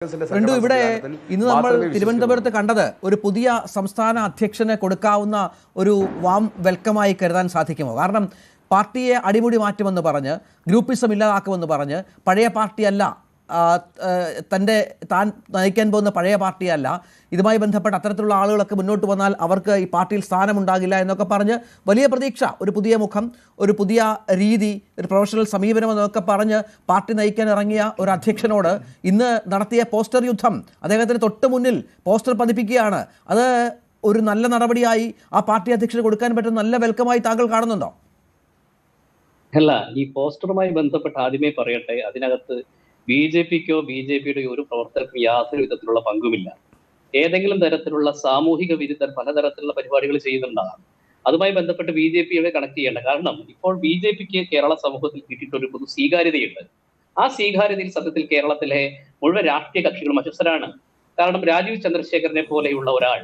രണ്ടു ഇവിടെ ഇന്ന് നമ്മൾ തിരുവനന്തപുരത്ത് കണ്ടത് ഒരു പുതിയ സംസ്ഥാന അധ്യക്ഷന് കൊടുക്കാവുന്ന ഒരു വാം വെൽക്കമായി കരുതാൻ സാധിക്കുമോ? കാരണം പാർട്ടിയെ അടിമുടി മാറ്റുമെന്ന് പറഞ്ഞ് ഗ്രൂപ്പിസം ഇല്ലാതാക്കുമെന്ന് പറഞ്ഞ് പഴയ പാർട്ടിയല്ല താൻ നയിക്കാൻ പോകുന്ന പഴയ പാർട്ടിയല്ല, ഇതുമായി ബന്ധപ്പെട്ട അത്തരത്തിലുള്ള ആളുകളൊക്കെ മുന്നോട്ട് വന്നാൽ അവർക്ക് ഈ പാർട്ടിയിൽ സ്ഥാനമുണ്ടാകില്ല എന്നൊക്കെ പറഞ്ഞ് വലിയ പ്രതീക്ഷ, ഒരു പുതിയ മുഖം, ഒരു പുതിയ രീതി, ഒരു പ്രൊഫഷണൽ സമീപനം എന്നൊക്കെ പറഞ്ഞ് പാർട്ടി നയിക്കാൻ ഇറങ്ങിയ ഒരു അധ്യക്ഷനോട് ഇന്ന് നടത്തിയ പോസ്റ്റർ യുദ്ധം, അദ്ദേഹത്തിന് തൊട്ട് മുന്നിൽ പോസ്റ്റർ പതിപ്പിക്കുകയാണ്. അത് ഒരു നല്ല നടപടിയായി ആ പാർട്ടി അധ്യക്ഷന് കൊടുക്കാൻ പറ്റുന്ന നല്ല വെൽക്കമായി താങ്കൾ കാണുന്നുണ്ടോ? അല്ല, ഈ പോസ്റ്ററുമായി ബന്ധപ്പെട്ട് ആദ്യമേ പറയട്ടെ, അതിനകത്ത് ബി.ജെ.പിക്കോ ബി.ജെ.പിയുടെ ഒരു പ്രവർത്തകർക്കും യാതൊരു വിധത്തിലുള്ള പങ്കുമില്ല. ഏതെങ്കിലും തരത്തിലുള്ള സാമൂഹിക വിരുദ്ധർ പലതരത്തിലുള്ള പരിപാടികൾ ചെയ്യുന്നുണ്ടാകാം. അതുമായി ബന്ധപ്പെട്ട് ബി.ജെ.പിയെ കണക്ട് ചെയ്യേണ്ട. കാരണം ഇപ്പോൾ ബി.ജെ.പിക്ക് കേരള സമൂഹത്തിൽ കിട്ടിയിട്ടൊരു പൊതു സ്വീകാര്യതയുണ്ട്. ആ സ്വീകാര്യതയിൽ സത്യത്തിൽ കേരളത്തിലെ മുഴുവൻ രാഷ്ട്രീയ കക്ഷികളും അസ്വസ്ഥരാണ്. കാരണം രാജീവ് ചന്ദ്രശേഖരനെ പോലെയുള്ള ഒരാൾ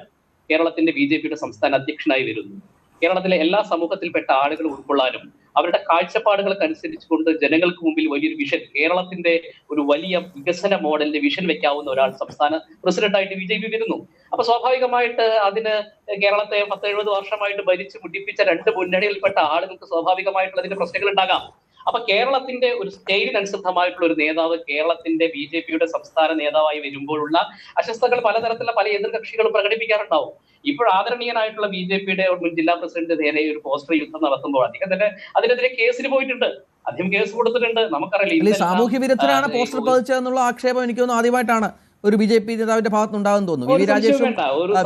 കേരളത്തിന്റെ ബി.ജെ.പിയുടെ സംസ്ഥാന അധ്യക്ഷനായി വരുന്നു. കേരളത്തിലെ എല്ലാ സമൂഹത്തിൽപ്പെട്ട ആളുകൾ ഉൾക്കൊള്ളാനും അവരുടെ കാഴ്ചപ്പാടുകൾക്കനുസരിച്ചുകൊണ്ട് ജനങ്ങൾക്ക് മുമ്പിൽ വലിയൊരു വിഷൻ, കേരളത്തിന്റെ ഒരു വലിയ വികസന മോഡലിന്റെ വിഷൻ വെക്കാവുന്ന ഒരാൾ സംസ്ഥാന പ്രസിഡന്റായിട്ട് ബി.ജെ.പി വരുന്നു. അപ്പൊ സ്വാഭാവികമായിട്ട് അതിന് കേരളത്തെ 10-70 വർഷമായിട്ട് ഭരിച്ച് മുടിപ്പിച്ച രണ്ട് മുന്നണിയിൽപ്പെട്ട ആളുകൾക്ക് സ്വാഭാവികമായിട്ടുള്ള അതിന്റെ പ്രശ്നങ്ങൾ ഉണ്ടാകാം. അപ്പൊ കേരളത്തിന്റെ ഒരു സ്റ്റൈലിനനുസൃതമായിട്ടുള്ള ഒരു നേതാവ് കേരളത്തിന്റെ ബി.ജെ.പിയുടെ സംസ്ഥാന നേതാവായി വരുമ്പോഴുള്ള അസ്വസ്ഥതകൾ പലതരത്തിലുള്ള പല എതിർകക്ഷികളും പ്രകടിപ്പിക്കാറുണ്ടാവും. ഇപ്പോൾ ആദരണീയനായിട്ടുള്ള ബി.ജെ.പിയുടെ മുൻ ജില്ലാ പ്രസിഡന്റ് നേരെ ഒരു പോസ്റ്റർ യുദ്ധം നടത്തുമ്പോൾ അദ്ദേഹം തന്നെ അതിനെതിരെ കേസിന് പോയിട്ടുണ്ട്, അദ്ദേഹം കേസ് കൊടുത്തിട്ടുണ്ട്. നമുക്കറിയില്ല, സാമൂഹ്യ വിരുദ്ധരാണ് പോസ്റ്റർ പതിച്ചതെന്നുള്ള ആക്ഷേപം എനിക്കൊന്നും ആദ്യമായിട്ടാണ് ഒരു ബി.ജെ.പി നേതാവിന്റെ ഭാഗത്ത് ഉണ്ടാകുന്നു തോന്നുന്നു.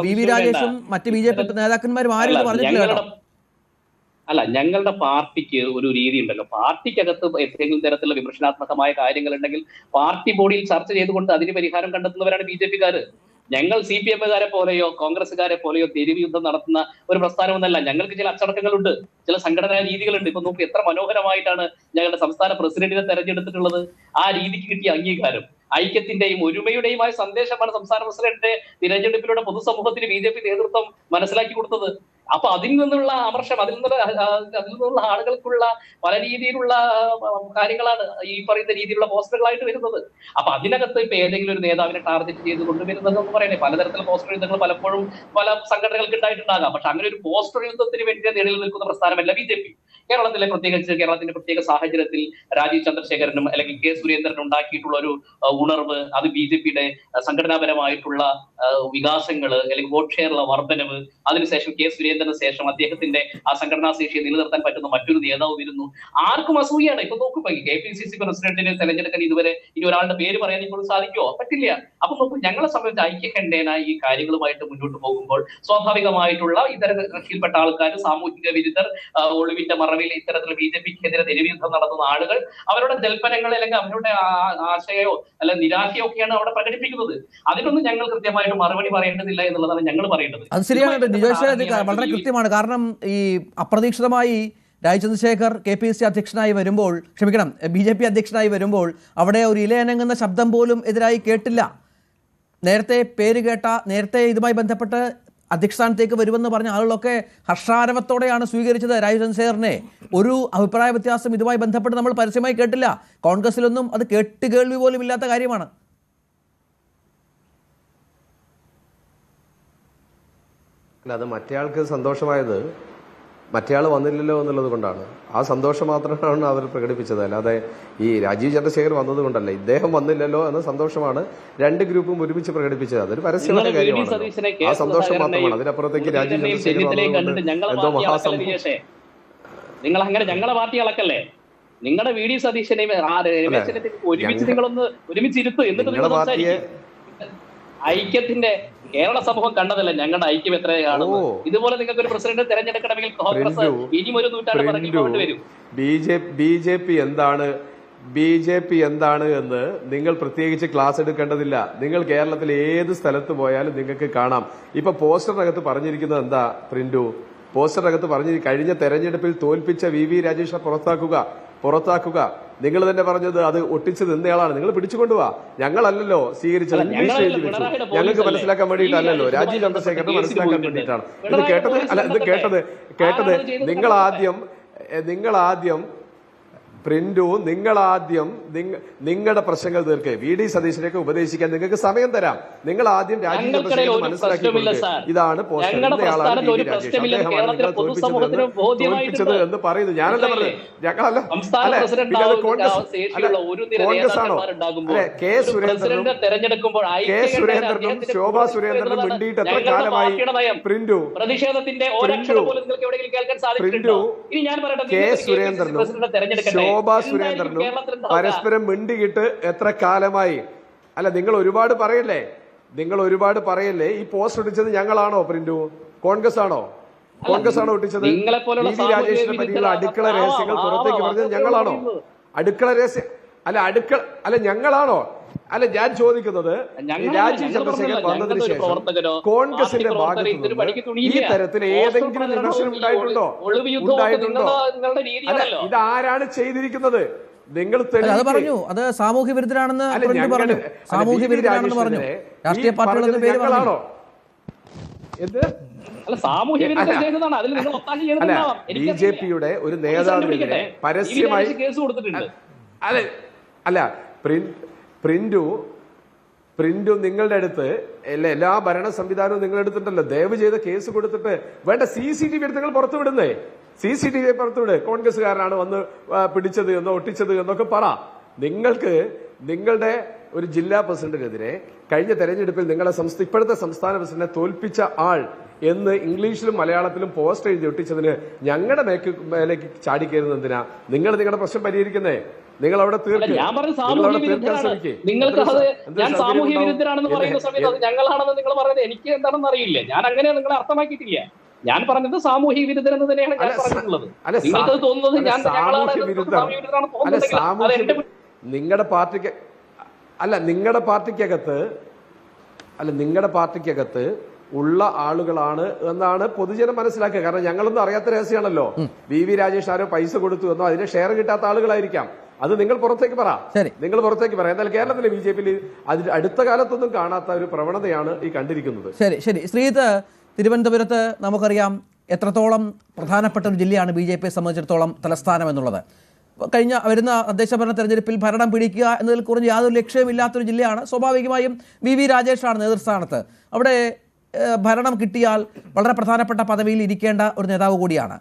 വി വി രാജേഷും മറ്റ് ബി.ജെ.പി നേതാക്കന്മാരും ആരും പറഞ്ഞിട്ടില്ല. അല്ല, ഞങ്ങളുടെ പാർട്ടിക്ക് ഒരു രീതി ഉണ്ടല്ലോ, പാർട്ടിക്കകത്ത് എന്തെങ്കിലും തരത്തിലുള്ള വിമർശനാത്മകമായ കാര്യങ്ങൾ ഉണ്ടെങ്കിൽ പാർട്ടി ബോഡിയിൽ ചർച്ച ചെയ്തുകൊണ്ട് അതിന് പരിഹാരം കണ്ടെത്തുന്നവരാണ് ബി.ജെ.പിക്കാര്. ഞങ്ങൾ CPM-കാരെ പോലെയോ കോൺഗ്രസ്സുകാരെ പോലെയോ തെരുവ് യുദ്ധം നടത്തുന്ന ഒരു പ്രസ്ഥാനമൊന്നല്ല. ഞങ്ങൾക്ക് ചില അച്ചടക്കങ്ങളുണ്ട്, ചില സംഘടനാ രീതികളുണ്ട്. ഇപ്പൊ നോക്ക്, എത്ര മനോഹരമായിട്ടാണ് ഞങ്ങളുടെ സംസ്ഥാന പ്രസിഡന്റിനെ തെരഞ്ഞെടുത്തിട്ടുള്ളത്. ആ രീതിക്ക് കിട്ടിയ അംഗീകാരം, ഐക്യത്തിന്റെയും ഒരുമയുടെയുമായ സന്ദേശമാണ് സംസ്ഥാന പ്രസിഡന്റിന്റെ തിരഞ്ഞെടുപ്പിലൂടെ പൊതുസമൂഹത്തിന് ബി.ജെ.പി നേതൃത്വം മനസ്സിലാക്കി കൊടുത്തത്. അപ്പൊ അതിൽ നിന്നുള്ള അമർഷം, അതിൽ നിന്നുള്ള ആളുകൾക്കുള്ള പല രീതിയിലുള്ള കാര്യങ്ങളാണ് ഈ പറയുന്ന രീതിയിലുള്ള പോസ്റ്ററുകളായിട്ട് വരുന്നത്. അപ്പൊ അതിനകത്ത് ഇപ്പൊ ഏതെങ്കിലും ഒരു നേതാവിനെ ടാർഗറ്റ് ചെയ്ത് കൊണ്ടുവരുന്നതെന്ന് പറയുന്നത് പലതരത്തിലുള്ള പോസ്റ്റർ യുദ്ധങ്ങൾ പലപ്പോഴും പല സംഘടനകൾക്ക് ഉണ്ടായിട്ടുണ്ടാകാം. പക്ഷെ അങ്ങനെ ഒരു പോസ്റ്റർ യുദ്ധത്തിന് വേണ്ടി നിഴലിൽ നിൽക്കുന്ന പ്രസ്ഥാനമല്ല ബി.ജെ.പി. കേരളത്തിലെ കേരളത്തിന്റെ പ്രത്യേക സാഹചര്യത്തിൽ രാജീവ് ചന്ദ്രശേഖരനും അല്ലെങ്കിൽ കെ സുരേന്ദ്രനും ഉണ്ടാക്കിയിട്ടുള്ള ഒരു ഉണർവ്, അത് ബി.ജെ.പിയുടെ സംഘടനാപരമായിട്ടുള്ള വികാസങ്ങള് അല്ലെങ്കിൽ വോട്ട് ഷെയറുള്ള വർധനവ്, അതിനുശേഷം കെ സുരേന്ദ്രന് ശേഷം അദ്ദേഹത്തിന്റെ ആ സംഘടനാ ശേഷിയെ നിലനിർത്താൻ പറ്റുന്ന മറ്റൊരു നേതാവ് വരുന്നു. ആർക്കും അസൂയാണ്. ഇപ്പൊ നോക്കുമ്പോ KPCC പ്രസിഡന്റിനെ തെരഞ്ഞെടുക്കാൻ ഇതുവരെ ഇനി ഒരാളുടെ പേര് പറയാൻ ഇപ്പോൾ സാധിക്കുമോ? പറ്റില്ല. അപ്പൊ നോക്കൂ, ഞങ്ങളെ സംബന്ധിച്ച് ഐക്യകണ്ഠേനായി ഈ കാര്യങ്ങളുമായിട്ട് മുന്നോട്ട് പോകുമ്പോൾ സ്വാഭാവികമായിട്ടുള്ള ഇതര കക്ഷിയിൽപ്പെട്ട ആൾക്കാർ, സാമൂഹിക വിരുദ്ധർ, ഒളിവിന്റെ മറവിൽ ഇത്തരത്തിലുള്ള ബി.ജെ.പിക്കെതിരെ തെരുവ് യുദ്ധം നടത്തുന്ന ആളുകൾ അവരുടെ ജൽപ്പനങ്ങൾ അല്ലെങ്കിൽ അവരുടെ ആശയോ അല്ല നിരാശയോ ഒക്കെയാണ് അവിടെ പ്രകടിപ്പിക്കുന്നത്. അതിനൊന്നും ഞങ്ങൾ കൃത്യമായിട്ട് മറുപടി പറയേണ്ടതില്ല എന്നുള്ളതാണ് ഞങ്ങൾ പറയേണ്ടത്. അത് ശരിയാണ്, വളരെ കൃത്യമാണ്. കാരണം ഈ അപ്രതീക്ഷിതമായി രാജീവ് ചന്ദ്രശേഖർ KPCC അധ്യക്ഷനായി വരുമ്പോൾ, ബി.ജെ.പി അധ്യക്ഷനായി വരുമ്പോൾ അവിടെ ഒരു ഇലയനങ്ങുന്ന ശബ്ദം പോലും എതിരായി കേട്ടില്ല. നേരത്തെ പേര് കേട്ട, നേരത്തെ ഇതുമായി ബന്ധപ്പെട്ട് അധ്യക്ഷസ്ഥാനത്തേക്ക് വരുമെന്ന് പറഞ്ഞ ആളുകളൊക്കെ ഹർഷാരവത്തോടെയാണ് സ്വീകരിച്ചത് രാജീവ് ചന്ദ്രശേഖറിനെ. ഒരു അഭിപ്രായ വ്യത്യാസം ഇതുമായി ബന്ധപ്പെട്ട് നമ്മൾ പരസ്യമായി കേട്ടില്ല. കോൺഗ്രസിലൊന്നും അത് കേൾവി പോലും ഇല്ലാത്ത കാര്യമാണ്. അത് മറ്റേയാൾക്ക് സന്തോഷമായത് മറ്റേയാൾ വന്നില്ലല്ലോ എന്നുള്ളത് കൊണ്ടാണ്. ആ സന്തോഷം മാത്രമാണ് അവർ പ്രകടിപ്പിച്ചത്. അല്ലാതെ ഈ രാജീവ് ചന്ദ്രശേഖർ വന്നത് കൊണ്ടല്ല, ഇദ്ദേഹം വന്നില്ലല്ലോ എന്ന സന്തോഷമാണ് രണ്ട് ഗ്രൂപ്പും ഒരുമിച്ച് പ്രകടിപ്പിച്ചത്. അതൊരു പരസ്യമായ കാര്യമാണ്. ആ സന്തോഷം മാത്രമാണ്. അതിനപ്പുറത്തേക്ക് രാജീവ് ചന്ദ്രശേഖർ എന്തോ മഹാസംഭവം. നിങ്ങൾ അങ്ങനെ ഞങ്ങളെ പാർട്ടി അളക്കല്ലേ? നിങ്ങളുടെ വി.ഡി. സതീശനെയും ഒരുമിച്ച് നിങ്ങളൊന്ന് ഒരുമിച്ചിരുത്തു. എന്നിട്ട് ഐക്യത്തിന്റെ കേരള സമൂഹം കണ്ടതല്ല ഞങ്ങളുടെ ഐക്യം എത്രയാണെന്ന്. ഇതുപോലെ നിങ്ങൾക്ക് ഒരു പ്രസിഡന്റ് തെരഞ്ഞെടുക്കണമെങ്കിൽ കോൺഗ്രസ് ഇനിയും ഒരു നൂറ്റാണ്ട് പറഞ്ഞുകൊണ്ട് വരും. ബി.ജെ.പി എന്താണ് എന്ന് നിങ്ങൾ പ്രത്യേകിച്ച് ക്ലാസ് എടുക്കേണ്ടതില്ല. നിങ്ങൾ കേരളത്തിൽ ഏത് സ്ഥലത്ത് പോയാലും നിങ്ങൾക്ക് കാണാം. ഇപ്പൊ പോസ്റ്ററിനകത്ത് പറഞ്ഞിരിക്കുന്നത് എന്താ പ്രിന്റു? പോസ്റ്ററിനകത്ത് കഴിഞ്ഞ തെരഞ്ഞെടുപ്പിൽ തോൽപ്പിച്ച വി രാജേഷിനെ പുറത്താക്കുക. നിങ്ങൾ തന്നെ പറഞ്ഞത് അത് ഒട്ടിച്ച് നിന്നയാളാണ്. നിങ്ങൾ പിടിച്ചുകൊണ്ടുപോവാ. ഞങ്ങളല്ലല്ലോ സ്വീകരിച്ചത്. ഇംഗ്ലീഷ് എഴുതി വെച്ചു. ഞങ്ങൾക്ക് മനസ്സിലാക്കാൻ വേണ്ടിയിട്ടല്ലല്ലോ, രാജീവ് ചന്ദ്രശേഖരന് മനസ്സിലാക്കാൻ വേണ്ടിയിട്ടാണ്. ഇത് കേട്ടത് നിങ്ങൾ ആദ്യം പ്രിന്റു, നിങ്ങൾ ആദ്യം നിങ്ങളുടെ പ്രശ്നങ്ങൾ തീർക്ക്. വി ഡി സതീശനെയൊക്കെ ഉപദേശിക്കാൻ നിങ്ങൾക്ക് സമയം തരാം. നിങ്ങൾ ആദ്യം രാജീവ് ചന്ദ്രശേഖരൻ മനസ്സിലാക്കി ഇതാണ് പോസ്റ്റർ, ഇന്നയാളാണ് വി ഡി രാജേഷ്, അദ്ദേഹമാണ് നിങ്ങൾ തോൽപ്പിച്ചത് എന്ന് പറയുന്നു. ഞാനല്ല പറഞ്ഞത്, ഞങ്ങളല്ല. പിന്നെ അത് കോൺഗ്രസ് ആണോ? അല്ലെ, കെ സുരേന്ദ്രനും ശോഭാ സുരേന്ദ്രനും മിണ്ടിയിട്ട് എത്ര കാലമായി? പ്രിന്റു, കെ സുരേന്ദ്രനും ശോഭാ സുരേന്ദ്രനും പരസ്പരം മിണ്ടിയിട്ട് എത്ര കാലമായി? അല്ല, നിങ്ങൾ ഒരുപാട് പറയല്ലേ. ഈ പോസ്റ്റ് ഒട്ടിച്ചത് ഞങ്ങളാണോ പ്രിന്റു? കോൺഗ്രസ് ആണോ ഒട്ടിച്ചത്? വി വി രാജേഷിനെ പറ്റിയുള്ള അടുക്കള രഹസ്യങ്ങൾ പുറത്തേക്ക് പറഞ്ഞത് ഞങ്ങളാണോ? അടുക്കള രഹസ്യം അല്ല ഞങ്ങളാണോ? അല്ല, ഞാൻ ചോദിക്കുന്നത്, രാജീവ് ചന്ദ്രശേഖരൻ വന്നതിന് ശേഷം കോൺഗ്രസിന്റെ ഭാഗത്ത് നിന്ന് ഈ തരത്തിൽ ഏതെങ്കിലും വിമർശനം ഉണ്ടായിട്ടുണ്ടോ? അല്ല, ഇതാരാണ് ചെയ്തിരിക്കുന്നത്? നിങ്ങൾ അത് പറഞ്ഞു, അത് സാമൂഹ്യ വിരുദ്ധരാണെന്ന് പറഞ്ഞു. സാമൂഹ്യ വിരുദ്ധരാണെന്ന് പറഞ്ഞു. രാഷ്ട്രീയ പാർട്ടികളെന്ന് പേര് പറഞ്ഞോ? എന്ത്? ബി ജെ പിയുടെ ഒരു നേതാവിനെതിരെ പരസ്യമായി അല്ല പ്രിന്റു നിങ്ങളുടെ അടുത്ത് എല്ലാ ഭരണ സംവിധാനവും നിങ്ങളുടെ അടുത്തുണ്ടല്ലോ. ദയവ് ചെയ്ത് കേസ് കൊടുത്തിട്ട് വേണ്ട CCTV എടുത്ത് നിങ്ങൾ പുറത്തുവിടുന്നേ. CCTV പുറത്തുവിട്. കോൺഗ്രസ്സുകാരനാണ് വന്ന് പിടിച്ചത് എന്നോ ഒട്ടിച്ചത് എന്നൊക്കെ പറ. നിങ്ങൾക്ക് നിങ്ങളുടെ ഒരു ജില്ലാ പ്രസിഡന്റിനെതിരെ കഴിഞ്ഞ തെരഞ്ഞെടുപ്പിൽ നിങ്ങളുടെ ഇപ്പോഴത്തെ സംസ്ഥാന പ്രസിഡന്റിനെ തോൽപ്പിച്ച ആൾ എന്ന് ഇംഗ്ലീഷിലും മലയാളത്തിലും പോസ്റ്റ് എഴുതി ഒട്ടിച്ചതിന് ഞങ്ങളുടെ മേലേക്ക് ചാടിക്കയറുന്നത് എന്തിനാ? നിങ്ങളുടെ പ്രശ്നം പരിഹരിക്കുന്നേ. നിങ്ങൾ അവിടെ ഞാൻ സാമൂഹ്യ വിരുദ്ധരാണെന്ന് പറയുന്ന സമയത്ത് അത് ഞങ്ങളാണെന്ന് നിങ്ങൾ പറയുന്നത് എനിക്ക് എന്താണെന്ന് അറിയില്ല. ഞാൻ അങ്ങനെ നിങ്ങളെ അർത്ഥമാക്കിയിട്ടില്ല. ഞാൻ പറഞ്ഞത് സാമൂഹ്യ വിരുദ്ധരെന്ന് തന്നെയാണ് ഞാൻ പറഞ്ഞിട്ടുള്ളത്. നിങ്ങൾക്ക് തോന്നുന്നത് ഞാൻ നിങ്ങളുടെ പാർട്ടിക്കകത്ത് ഉള്ള ആളുകളാണ് എന്നാണ് പൊതുജനം മനസ്സിലാക്കുക. കാരണം ഞങ്ങളൊന്നും അറിയാത്ത രഹസ്യമാണല്ലോ. വി വി രാജേഷ് ആരോ പൈസ കൊടുത്തു എന്നോ അതിന് ഷെയർ കിട്ടാത്ത ആളുകളായിരിക്കാം. അത് നിങ്ങൾ പുറത്തേക്ക് പറ. എന്നാൽ കേരളത്തിലെ BJP അതിന് അടുത്ത കാലത്തൊന്നും കാണാത്ത ഒരു പ്രവണതയാണ് ഈ കണ്ടിരിക്കുന്നത്. ശരി. ശ്രീജിത്ത്, തിരുവനന്തപുരത്ത് നമുക്കറിയാം എത്രത്തോളം പ്രധാനപ്പെട്ട ഒരു ജില്ലയാണ് BJPയെ സംബന്ധിച്ചിടത്തോളം തലസ്ഥാനം എന്നുള്ളത്. വരുന്ന തദ്ദേശഭരണ തെരഞ്ഞെടുപ്പിൽ ഭരണം പിടിക്കുക എന്നതിൽ കുറഞ്ഞ് യാതൊരു ലക്ഷ്യമില്ലാത്തൊരു ജില്ലയാണ്. സ്വാഭാവികമായും വി വി രാജേഷാണ് നേതൃസ്ഥാനത്ത്. അവിടെ ഭരണം കിട്ടിയാൽ വളരെ പ്രധാനപ്പെട്ട പദവിയിൽ ഇരിക്കേണ്ട ഒരു നേതാവ് കൂടിയാണ്.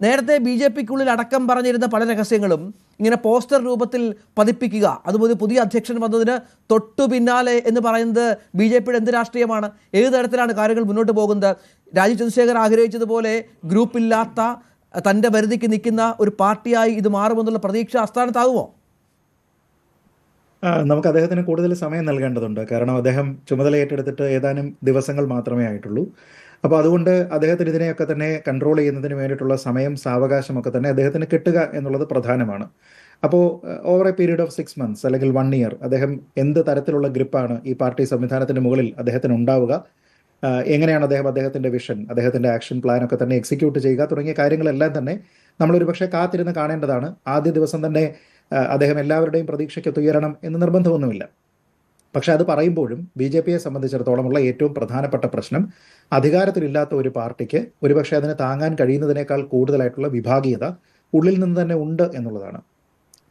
നേരത്തെ BJPക്കുള്ളിൽ അടക്കം പറഞ്ഞിരുന്ന പല രഹസ്യങ്ങളും ഇങ്ങനെ പോസ്റ്റർ രൂപത്തിൽ പതിപ്പിക്കുക, അതുപോലെ പുതിയ അധ്യക്ഷൻ വന്നതിന് തൊട്ടു പിന്നാലെ എന്ന് പറയുന്നത് BJPയുടെ എന്ത് രാഷ്ട്രീയമാണ്? ഏത് തരത്തിലാണ് കാര്യങ്ങൾ മുന്നോട്ട് പോകുന്നത്? രാജീവ് ചന്ദ്രശേഖർ ആഗ്രഹിച്ചതുപോലെ ഗ്രൂപ്പില്ലാത്ത തൻ്റെ പരിധിക്ക് നിൽക്കുന്ന ഒരു പാർട്ടിയായി ഇത് മാറുമെന്നുള്ള പ്രതീക്ഷ ആസ്ഥാനത്താകുമോ? നമുക്ക് അദ്ദേഹത്തിന് കൂടുതൽ സമയം നൽകേണ്ടതുണ്ട്. കാരണം അദ്ദേഹം ചുമതല ഏറ്റെടുത്തിട്ട് ഏതാനും ദിവസങ്ങൾ മാത്രമേ ആയിട്ടുള്ളൂ. അപ്പോൾ അതുകൊണ്ട് അദ്ദേഹത്തിന് ഇതിനെയൊക്കെ തന്നെ കൺട്രോൾ ചെയ്യുന്നതിന് വേണ്ടിയിട്ടുള്ള സമയം, സാവകാശമൊക്കെ തന്നെ അദ്ദേഹത്തിന് കിട്ടുക എന്നുള്ളത് പ്രധാനമാണ്. അപ്പോൾ over A period of 6 months അല്ലെങ്കിൽ 1 year അദ്ദേഹം എന്ത് തരത്തിലുള്ള ഗ്രിപ്പാണ് ഈ പാർട്ടി സംവിധാനത്തിന് മുകളിൽ അദ്ദേഹത്തിന് ഉണ്ടാവുക, എങ്ങനെയാണ് അദ്ദേഹത്തിൻ്റെ വിഷൻ, അദ്ദേഹത്തിൻ്റെ ആക്ഷൻ പ്ലാനൊക്കെ തന്നെ എക്സിക്യൂട്ട് ചെയ്യുക തുടങ്ങിയ കാര്യങ്ങളെല്ലാം തന്നെ നമ്മളൊരു പക്ഷേ കാത്തിരുന്ന് കാണേണ്ടതാണ്. ആദ്യ ദിവസം തന്നെ അദ്ദേഹം എല്ലാവരുടെയും പ്രതീക്ഷയ്ക്ക് ഉയരണം എന്ന് നിർബന്ധമൊന്നുമില്ല. പക്ഷെ അത് പറയുമ്പോഴും BJPയെ സംബന്ധിച്ചിടത്തോളമുള്ള ഏറ്റവും പ്രധാനപ്പെട്ട പ്രശ്നം അധികാരത്തിലില്ലാത്ത ഒരു പാർട്ടിക്ക് ഒരുപക്ഷെ അതിനെ താങ്ങാൻ കഴിയുന്നതിനേക്കാൾ കൂടുതലായിട്ടുള്ള വിഭാഗീയത ഉള്ളിൽ നിന്ന് തന്നെ ഉണ്ട് എന്നുള്ളതാണ്.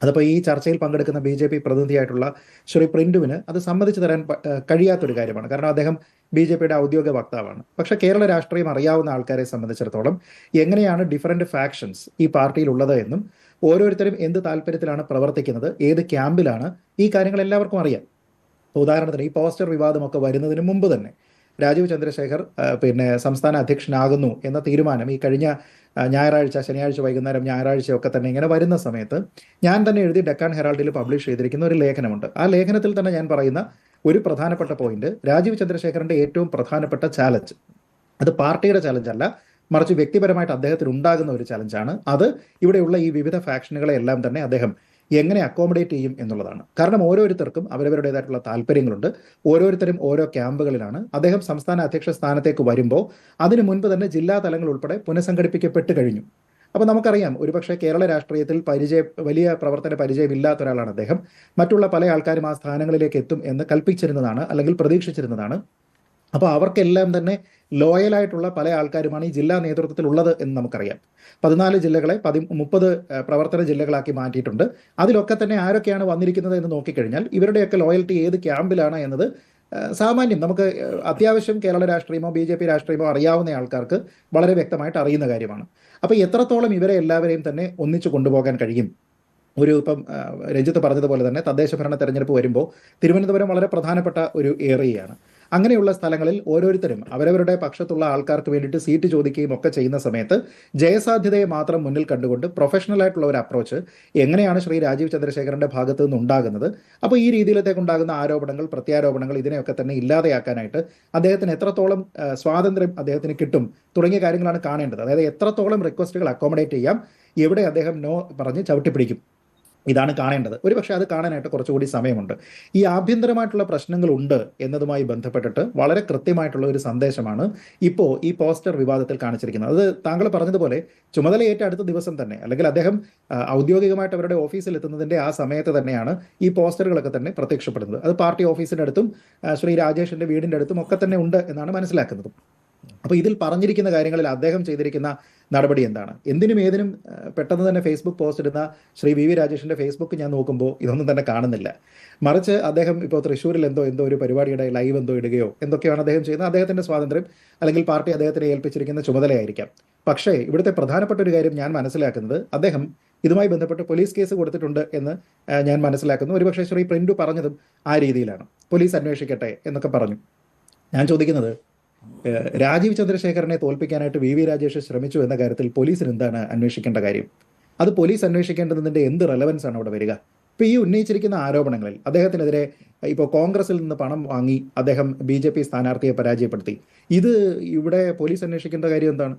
അതിപ്പോൾ ഈ ചർച്ചയിൽ പങ്കെടുക്കുന്ന BJP പ്രതിനിധിയായിട്ടുള്ള ശ്രീ പ്രിന്റുവിന് അത് സമ്മതിച്ചു തരാൻ കഴിയാത്തൊരു കാര്യമാണ്. കാരണം അദ്ദേഹം BJPയുടെ ഔദ്യോഗിക വക്താവാണ്. പക്ഷെ കേരള രാഷ്ട്രീയം അറിയാവുന്ന ആൾക്കാരെ സംബന്ധിച്ചിടത്തോളം എങ്ങനെയാണ് ഡിഫറൻറ്റ് ഫാക്ഷൻസ് ഈ പാർട്ടിയിലുള്ളത് എന്നും ഓരോരുത്തരും എന്ത് താല്പര്യത്തിലാണ് പ്രവർത്തിക്കുന്നത്, ഏത് ക്യാമ്പിലാണ്, ഈ കാര്യങ്ങൾ എല്ലാവർക്കും അറിയാം. ഉദാഹരണത്തിന് ഈ പോസ്റ്റർ വിവാദമൊക്കെ വരുന്നതിന് മുമ്പ് തന്നെ രാജീവ് ചന്ദ്രശേഖർ സംസ്ഥാന അധ്യക്ഷനാകുന്നു എന്ന തീരുമാനം ഈ കഴിഞ്ഞ ശനിയാഴ്ച വൈകുന്നേരം ഞായറാഴ്ചയൊക്കെ തന്നെ ഇങ്ങനെ വരുന്ന സമയത്ത് ഞാൻ തന്നെ എഴുതി ഡെക്കാൻ ഹെറാൾഡിൽ പബ്ലിഷ് ചെയ്തിരിക്കുന്ന ഒരു ലേഖനമുണ്ട്. ആ ലേഖനത്തിൽ തന്നെ ഞാൻ പറയുന്ന ഒരു പ്രധാനപ്പെട്ട പോയിന്റ്, രാജീവ് ചന്ദ്രശേഖറിന്റെ ഏറ്റവും പ്രധാനപ്പെട്ട ചാലഞ്ച് അത് പാർട്ടിയുടെ ചാലഞ്ച് അല്ല, മറിച്ച് വ്യക്തിപരമായിട്ട് അദ്ദേഹത്തിന് ഉണ്ടാകുന്ന ഒരു ചലഞ്ചാണ്. അത് ഇവിടെയുള്ള ഈ വിവിധ ഫാക്ഷനുകളെ എല്ലാം തന്നെ അദ്ദേഹം എങ്ങനെ അക്കോമഡേറ്റ് ചെയ്യും എന്നുള്ളതാണ്. കാരണം ഓരോരുത്തർക്കും അവരവരുടേതായിട്ടുള്ള താല്പര്യങ്ങളുണ്ട്. ഓരോരുത്തരും ഓരോ ക്യാമ്പുകളിലാണ്. അദ്ദേഹം സംസ്ഥാന അധ്യക്ഷ സ്ഥാനത്തേക്ക് വരുമ്പോൾ അതിനു മുൻപ് തന്നെ ജില്ലാ തലങ്ങൾ ഉൾപ്പെടെ പുനഃസംഘടിപ്പിക്കപ്പെട്ട് കഴിഞ്ഞു. അപ്പോൾ നമുക്കറിയാം ഒരുപക്ഷെ കേരള രാഷ്ട്രീയത്തിൽ വലിയ പ്രവർത്തന പരിചയമില്ലാത്ത ഒരാളാണ് അദ്ദേഹം. മറ്റുള്ള പല ആൾക്കാരും ആ സ്ഥാനങ്ങളിലേക്ക് എത്തും എന്ന് കൽപ്പിച്ചിരുന്നതാണ് അല്ലെങ്കിൽ പ്രതീക്ഷിച്ചിരുന്നതാണ്. അപ്പോൾ അവർക്കെല്ലാം തന്നെ ലോയലായിട്ടുള്ള പല ആൾക്കാരുമാണ് ഈ ജില്ലാ നേതൃത്വത്തിലുള്ളത് എന്ന് നമുക്കറിയാം. 14 ജില്ലകളെ 30 പ്രവർത്തന ജില്ലകളാക്കി മാറ്റിയിട്ടുണ്ട്. അതിലൊക്കെ തന്നെ ആരൊക്കെയാണ് വന്നിരിക്കുന്നത് എന്ന് നോക്കിക്കഴിഞ്ഞാൽ ഇവരുടെയൊക്കെ ലോയൽറ്റി ഏത് ക്യാമ്പിലാണ് എന്നത് സാമാന്യം നമുക്ക് അത്യാവശ്യം കേരള രാഷ്ട്രീയമോ BJP രാഷ്ട്രീയമോ അറിയാവുന്ന ആൾക്കാർക്ക് വളരെ വ്യക്തമായിട്ട് അറിയുന്ന കാര്യമാണ്. അപ്പോൾ എത്രത്തോളം ഇവരെ എല്ലാവരെയും തന്നെ ഒന്നിച്ചു കൊണ്ടുപോകാൻ കഴിയും? ഇപ്പം രഞ്ജിത്ത് പറഞ്ഞതുപോലെ തന്നെ തദ്ദേശ ഭരണ തെരഞ്ഞെടുപ്പ് വരുമ്പോൾ തിരുവനന്തപുരം വളരെ പ്രധാനപ്പെട്ട ഒരു ഏരിയയാണ്. അങ്ങനെയുള്ള സ്ഥലങ്ങളിൽ ഓരോരുത്തരും അവരവരുടെ പക്ഷത്തുള്ള ആൾക്കാർക്ക് വേണ്ടിയിട്ട് സീറ്റ് ചോദിക്കുകയും ഒക്കെ ചെയ്യുന്ന സമയത്ത് ജയസാധ്യതയെ മാത്രം മുന്നിൽ കണ്ടുകൊണ്ട് പ്രൊഫഷണൽ ആയിട്ടുള്ള ഒരു അപ്രോച്ച് എങ്ങനെയാണ് ശ്രീ രാജീവ് ചന്ദ്രശേഖരന്റെ ഭാഗത്തു നിന്ന് ഉണ്ടാകുന്നത്? അപ്പോൾ ഈ രീതിയിലേക്കുണ്ടാകുന്ന ആരോപണങ്ങൾ, പ്രത്യാരോപണങ്ങൾ ഇതിനെയൊക്കെ തന്നെ ഇല്ലാതെയാക്കാനായിട്ട് അദ്ദേഹത്തിന് എത്രത്തോളം സ്വാതന്ത്ര്യം അദ്ദേഹത്തിന് കിട്ടും തുടങ്ങിയ കാര്യങ്ങളാണ് കാണേണ്ടത്. അതായത് എത്രത്തോളം റിക്വസ്റ്റുകൾ അക്കോമഡേറ്റ് ചെയ്യാം, എവിടെ അദ്ദേഹം നോ പറഞ്ഞ് ചവിട്ടിപ്പിടിക്കും, ഇതാണ് കാണേണ്ടത്. ഒരുപക്ഷെ അത് കാണാനായിട്ട് കുറച്ചുകൂടി സമയമുണ്ട്. ഈ ആഭ്യന്തരമായിട്ടുള്ള പ്രശ്നങ്ങളുണ്ട് എന്നതുമായി ബന്ധപ്പെട്ടിട്ട് വളരെ കൃത്യമായിട്ടുള്ള ഒരു സന്ദേശമാണ് ഇപ്പോൾ ഈ പോസ്റ്റർ വിവാദത്തിൽ കാണിച്ചിരിക്കുന്നത്. അത് താങ്കൾ പറഞ്ഞതുപോലെ ചുമതലയേറ്റ അടുത്ത ദിവസം തന്നെ, അല്ലെങ്കിൽ അദ്ദേഹം ഔദ്യോഗികമായിട്ട് അവരുടെ ഓഫീസിൽ എത്തുന്നതിൻ്റെ ആ സമയത്ത് തന്നെയാണ് ഈ പോസ്റ്ററുകളൊക്കെ തന്നെ പ്രത്യക്ഷപ്പെടുന്നത്. അത് പാർട്ടി ഓഫീസിൻ്റെ അടുത്തും ശ്രീ രാജേഷിൻ്റെ വീടിൻ്റെ അടുത്തും ഒക്കെ തന്നെ ഉണ്ട് എന്നാണ് മനസ്സിലാക്കുന്നത്. അപ്പോൾ ഇതിൽ പറഞ്ഞിരിക്കുന്ന കാര്യങ്ങളിൽ അദ്ദേഹം ചെയ്തിരിക്കുന്ന നടപടി എന്താണ്? എന്തിനും ഏതിനും പെട്ടെന്ന് തന്നെ ഫേസ്ബുക്ക് പോസ്റ്റ് ഇടുന്ന ശ്രീ VV രാജേഷിൻ്റെ ഫേസ്ബുക്ക് ഞാൻ നോക്കുമ്പോൾ ഇതൊന്നും തന്നെ കാണുന്നില്ല. മറിച്ച് അദ്ദേഹം ഇപ്പോൾ തൃശ്ശൂരിൽ എന്തോ ഒരു പരിപാടിയുടെ ലൈവ് എന്തോ ഇടുകയോ എന്തൊക്കെയാണ് അദ്ദേഹം ചെയ്യുന്നത്, അദ്ദേഹത്തിൻ്റെ സ്വാതന്ത്ര്യം അല്ലെങ്കിൽ പാർട്ടി അദ്ദേഹത്തിന് ഏൽപ്പിച്ചിരിക്കുന്ന ചുമതലയായിരിക്കാം. പക്ഷേ ഇവിടുത്തെ പ്രധാനപ്പെട്ട ഒരു കാര്യം ഞാൻ മനസ്സിലാക്കുന്നത്, അദ്ദേഹം ഇതുമായി ബന്ധപ്പെട്ട് പോലീസ് കേസ് കൊടുത്തിട്ടുണ്ട് എന്ന് ഞാൻ മനസ്സിലാക്കുന്നു. ഒരുപക്ഷെ ശ്രീ പ്രിൻഡു പറഞ്ഞതും ആ രീതിയിലാണ്, പോലീസ് അന്വേഷിക്കട്ടെ എന്നൊക്കെ പറഞ്ഞു. ഞാൻ ചോദിക്കുന്നത്, രാജീവ് ചന്ദ്രശേഖരനെ തോൽപ്പിക്കാനായിട്ട് VV രാജേഷ് ശ്രമിച്ചു എന്ന കാര്യത്തിൽ പോലീസിന് എന്താണ് അന്വേഷിക്കേണ്ട കാര്യം? അത് പോലീസ് അന്വേഷിക്കേണ്ടതിൻ്റെ എന്ത് റെലവൻസ് ആണ് അവിടെ വരിക? ഇപ്പോൾ ഈ ഉന്നയിച്ചിരിക്കുന്ന ആരോപണങ്ങളിൽ അദ്ദേഹത്തിനെതിരെ ഇപ്പോൾ കോൺഗ്രസിൽ നിന്ന് പണം വാങ്ങി അദ്ദേഹം BJP സ്ഥാനാർത്ഥിയെ പരാജയപ്പെടുത്തി, ഇത് ഇവിടെ പോലീസ് അന്വേഷിക്കേണ്ട കാര്യം എന്താണ്?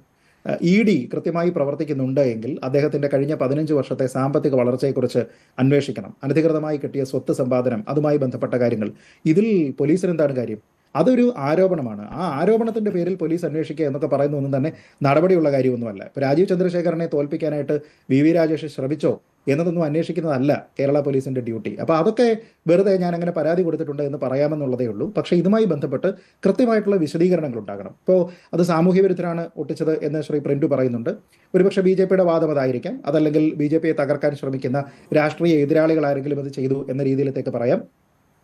ED കൃത്യമായി പ്രവർത്തിക്കുന്നുണ്ട് എങ്കിൽ അദ്ദേഹത്തിൻ്റെ കഴിഞ്ഞ 15 വർഷത്തെ സാമ്പത്തിക വളർച്ചയെക്കുറിച്ച് അന്വേഷിക്കണം. അനധികൃതമായി കിട്ടിയ സ്വത്ത് സമ്പാദനം, അതുമായി ബന്ധപ്പെട്ട കാര്യങ്ങൾ, ഇതിൽ പോലീസിന് എന്താണ് കാര്യം? അതൊരു ആരോപണമാണ്. ആ ആരോപണത്തിൻ്റെ പേരിൽ പോലീസ് അന്വേഷിക്കുക എന്നൊക്കെ പറയുന്നതൊന്നും തന്നെ നടപടിയുള്ള കാര്യമൊന്നുമല്ല. ഇപ്പോൾ രാജീവ് ചന്ദ്രശേഖരനെ തോൽപ്പിക്കാനായിട്ട് VV രാജേഷ് ശ്രമിച്ചോ എന്നതൊന്നും അന്വേഷിക്കുന്നതല്ല കേരള പോലീസിൻ്റെ ഡ്യൂട്ടി. അപ്പോൾ അതൊക്കെ വെറുതെ ഞാൻ അങ്ങനെ പരാതി കൊടുത്തിട്ടുണ്ട് എന്ന് പറയാമെന്നുള്ളതേ ഉള്ളൂ. പക്ഷേ ഇതുമായി ബന്ധപ്പെട്ട് കൃത്യമായിട്ടുള്ള വിശദീകരണങ്ങൾ ഉണ്ടാകണം. ഇപ്പോൾ അത് സാമൂഹ്യ വിരുദ്ധരാണ് ഒട്ടിച്ചത് എന്ന് ശ്രീ പ്രിൻഡു പറയുന്നുണ്ട്. ഒരുപക്ഷെ BJPയുടെ വാദം അതായിരിക്കാം. അതല്ലെങ്കിൽ BJPയെ തകർക്കാൻ ശ്രമിക്കുന്ന രാഷ്ട്രീയ എതിരാളികൾ ആരെങ്കിലും അത് ചെയ്തു എന്ന രീതിയിലേക്ക് പറയാം.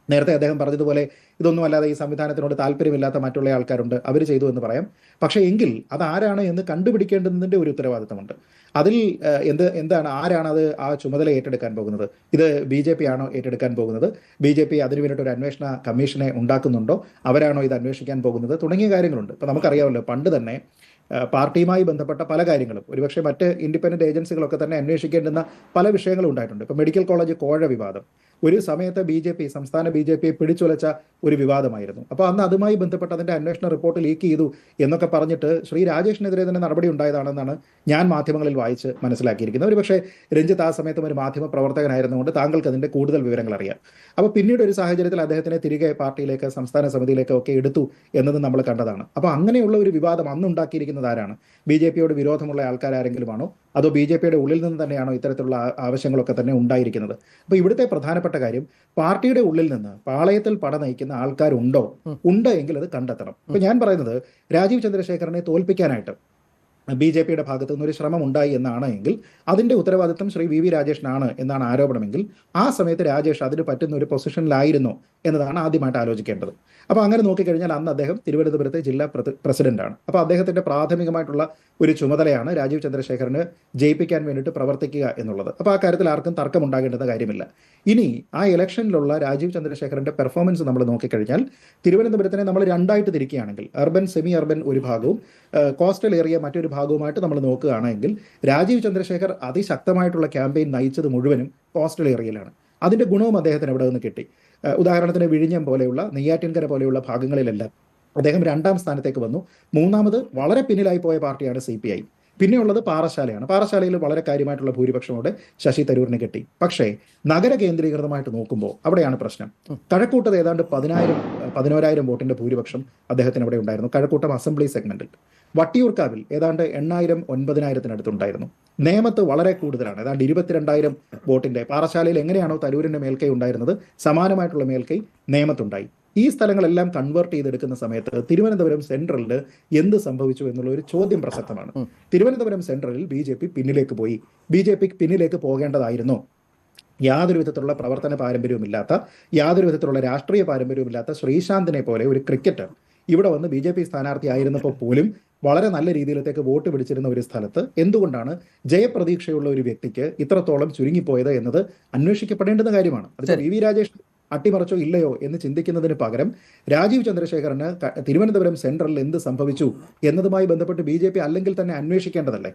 നേരത്തെ അദ്ദേഹം പറഞ്ഞതുപോലെ ഇതൊന്നും അല്ലാതെ ഈ സംവിധാനത്തിനോട് താല്പര്യമില്ലാത്ത മറ്റുള്ള ആൾക്കാരുണ്ട്, അവർ ചെയ്തു എന്ന് പറയാം. പക്ഷേ എങ്കിൽ അതാരാണ് എന്ന് കണ്ടുപിടിക്കേണ്ടതിൻ്റെ ഒരു ഉത്തരവാദിത്തമുണ്ട്. അതിൽ ആരാണ് അത് ആ ചുമതല ഏറ്റെടുക്കാൻ പോകുന്നത്? ഇത് BJP ആണോ ഏറ്റെടുക്കാൻ പോകുന്നത്? BJP അതിനു വേണ്ടിയിട്ട് ഒരു അന്വേഷണ കമ്മീഷനെ ഉണ്ടാക്കുന്നുണ്ടോ? അവരാണോ ഇത് അന്വേഷിക്കാൻ പോകുന്നത്? തുടങ്ങിയ കാര്യങ്ങളുണ്ട്. ഇപ്പോൾ നമുക്കറിയാമല്ലോ, പണ്ട് തന്നെ പാർട്ടിയുമായി ബന്ധപ്പെട്ട പല കാര്യങ്ങളും ഒരുപക്ഷെ മറ്റ് ഇൻഡിപെൻഡന്റ് ഏജൻസികളൊക്കെ തന്നെ അന്വേഷിക്കേണ്ടുന്ന പല വിഷയങ്ങളും ഉണ്ടായിട്ടുണ്ട്. ഇപ്പോൾ മെഡിക്കൽ കോളേജ് കോഴ വിവാദം ഒരു സമയത്ത് സംസ്ഥാന BJPയെ പിടിച്ചുലച്ച ഒരു വിവാദമായിരുന്നു. അപ്പോൾ അന്ന് അതുമായി ബന്ധപ്പെട്ട് അതിൻ്റെ അന്വേഷണ റിപ്പോർട്ട് ലീക്ക് ചെയ്തു എന്നൊക്കെ പറഞ്ഞിട്ട് ശ്രീ രാജേഷിനെതിരെ തന്നെ നടപടി ഉണ്ടായതാണെന്നാണ് ഞാൻ മാധ്യമങ്ങളിൽ വായിച്ച് മനസ്സിലാക്കിയിരിക്കുന്നത്. ഒരുപക്ഷെ രഞ്ജിത്ത് ആ സമയത്തും ഒരു മാധ്യമ പ്രവർത്തകനായിരുന്നുകൊണ്ട് താങ്കൾക്ക് അതിൻ്റെ കൂടുതൽ വിവരങ്ങൾ അറിയാം. അപ്പോൾ പിന്നീട് ഒരു സാഹചര്യത്തിൽ അദ്ദേഹത്തിനെ തിരികെ പാർട്ടിയിലേക്ക്, സംസ്ഥാന സമിതിയിലേക്ക് ഒക്കെ എടുത്തു എന്നത് നമ്മൾ കണ്ടതാണ്. അപ്പോൾ അങ്ങനെയുള്ള ഒരു വിവാദം അന്ന് ഉണ്ടാക്കിയിരിക്കുന്നത് ആരാണ്? BJPയോട് വിരോധമുള്ള ആൾക്കാരെങ്കിലും ആണോ, അതോ BJPയുടെ ഉള്ളിൽ നിന്ന് തന്നെയാണോ ഇത്തരത്തിലുള്ള ആവശ്യങ്ങളൊക്കെ തന്നെ ഉണ്ടായിരിക്കുന്നത്? അപ്പോൾ ഇവിടുത്തെ പ്രധാനപ്പെട്ട കാര്യം, പാർട്ടിയുടെ ഉള്ളിൽ നിന്ന് പാളയത്തിൽ പട നയിക്കുന്ന ആൾക്കാരുണ്ടോ? ഉണ്ട് എങ്കിൽ അത് കണ്ടെത്തണം. ഇപ്പൊ ഞാൻ പറയുന്നത്, രാജീവ് ചന്ദ്രശേഖരനെ തോൽപ്പിക്കാനായിട്ട് BJPയുടെ ഭാഗത്തു നിന്നൊരു ശ്രമം ഉണ്ടായി എന്നാണ് എങ്കിൽ അതിൻ്റെ ഉത്തരവാദിത്വം ശ്രീ VV രാജേഷിനാണ് എന്നാണ് ആരോപണമെങ്കിൽ ആ സമയത്ത് രാജേഷ് അതിന് പറ്റുന്ന ഒരു പൊസിഷനിലായിരുന്നോ എന്നതാണ് ആദ്യമായിട്ട് ആലോചിക്കേണ്ടത്. അപ്പോൾ അങ്ങനെ നോക്കിക്കഴിഞ്ഞാൽ അന്ന് അദ്ദേഹം തിരുവനന്തപുരത്തെ ജില്ലാ പ്രസിഡന്റാണ്. അപ്പോൾ അദ്ദേഹത്തിൻ്റെ പ്രാഥമികമായിട്ടുള്ള ഒരു ചുമതലയാണ് രാജീവ് ചന്ദ്രശേഖരന് ജയിപ്പിക്കാൻ വേണ്ടിയിട്ട് പ്രവർത്തിക്കുക എന്നുള്ളത്. അപ്പോൾ ആ കാര്യത്തിൽ ആർക്കും തർക്കമുണ്ടാകേണ്ടുന്ന കാര്യമില്ല. ഇനി ആ ഇലക്ഷനിലുള്ള രാജീവ് ചന്ദ്രശേഖരന്റെ പെർഫോമൻസ് നമ്മൾ നോക്കിക്കഴിഞ്ഞാൽ തിരുവനന്തപുരത്തിനെ നമ്മൾ രണ്ടായിട്ട് തിരിക്കുകയാണെങ്കിൽ, അർബൻ സെമി അർബൻ ഒരു ഭാഗവും കോസ്റ്റൽ ഏരിയ മറ്റൊരു ഭാഗവുമായിട്ട് നമ്മൾ നോക്കുകയാണെങ്കിൽ, രാജീവ് ചന്ദ്രശേഖർ അതിശക്തമായിട്ടുള്ള ക്യാമ്പയിൻ നയിച്ചത് മുഴുവനും കോസ്റ്റൽ ഏരിയയിലാണ്. അതിൻ്റെ ഗുണവും അദ്ദേഹത്തിന് ഇവിടെ നിന്ന് കിട്ടി. ഉദാഹരണത്തിന് വിഴിഞ്ഞം പോലെയുള്ള, നെയ്യാറ്റിൻകര പോലെയുള്ള ഭാഗങ്ങളിലെല്ലാം അദ്ദേഹം 2ാം സ്ഥാനത്തേക്ക് വന്നു. 3ാമത് വളരെ പിന്നിലായി പോയ പാർട്ടിയാണ് CPI. പിന്നെയുള്ളത് പാറശാലയാണ്. പാറശാലയിൽ വളരെ കാര്യമായിട്ടുള്ള ഭൂരിപക്ഷമോടെ ശശി തരൂരിന് കിട്ടി. പക്ഷേ നഗര കേന്ദ്രീകൃതമായിട്ട് നോക്കുമ്പോൾ അവിടെയാണ് പ്രശ്നം. കഴക്കൂട്ടത്ത് ഏതാണ്ട് 11,000 വോട്ടിന്റെ ഭൂരിപക്ഷം അദ്ദേഹത്തിന് അവിടെ ഉണ്ടായിരുന്നു, കഴക്കൂട്ടം അസംബ്ലി സെഗ്മെന്റിൽ. വട്ടിയൂർക്കാവിൽ ഏതാണ്ട് 8,000-9,000 നേമത്ത് വളരെ കൂടുതലാണ്, ഏതാണ്ട് 22,000 വോട്ടിന്റെ. പാറശാലയിൽ എങ്ങനെയാണോ തരൂരിന്റെ മേൽക്കൈ ഉണ്ടായിരുന്നത്, സമാനമായിട്ടുള്ള മേൽക്കൈ നേമത്തുണ്ടായി. ഈ സ്ഥലങ്ങളെല്ലാം കൺവേർട്ട് ചെയ്തെടുക്കുന്ന സമയത്ത് തിരുവനന്തപുരം സെൻട്രലിൽ എന്ത് സംഭവിച്ചു എന്നുള്ള ഒരു ചോദ്യം പ്രസക്തമാണ്. തിരുവനന്തപുരം സെൻട്രലിൽ BJP പിന്നിലേക്ക് പോയി. BJP പിന്നിലേക്ക് പോകേണ്ടതായിരുന്നോ? യാതൊരു വിധത്തിലുള്ള പ്രവർത്തന പാരമ്പര്യവുമില്ലാത്ത, യാതൊരു വിധത്തിലുള്ള രാഷ്ട്രീയ പാരമ്പര്യവുമില്ലാത്ത ശ്രീശാന്തിനെ പോലെ ഒരു ക്രിക്കറ്റർ ഇവിടെ വന്ന് BJP സ്ഥാനാർത്ഥി ആയിരുന്നപ്പോൾ പോലും വളരെ നല്ല രീതിയിലത്തേക്ക് വോട്ട് പിടിച്ചിരുന്ന ഒരു സ്ഥലത്ത് എന്തുകൊണ്ടാണ് ജയപ്രതീക്ഷയുള്ള ഒരു വ്യക്തിക്ക് ഇത്രത്തോളം ചുരുങ്ങിപ്പോയത് എന്നത് അന്വേഷിക്കപ്പെടേണ്ടുന്ന കാര്യമാണ്. അതിപ്പോൾ വി രാജേഷ് അട്ടിമറിച്ചോ ഇല്ലയോ എന്ന് ചിന്തിക്കുന്നതിന് പകരം രാജീവ് ചന്ദ്രശേഖറിന് തിരുവനന്തപുരം സെൻട്രലിൽ എന്ത് സംഭവിച്ചു എന്നതുമായി ബന്ധപ്പെട്ട് BJP അല്ലെങ്കിൽ തന്നെ അന്വേഷിക്കേണ്ടതല്ലേ?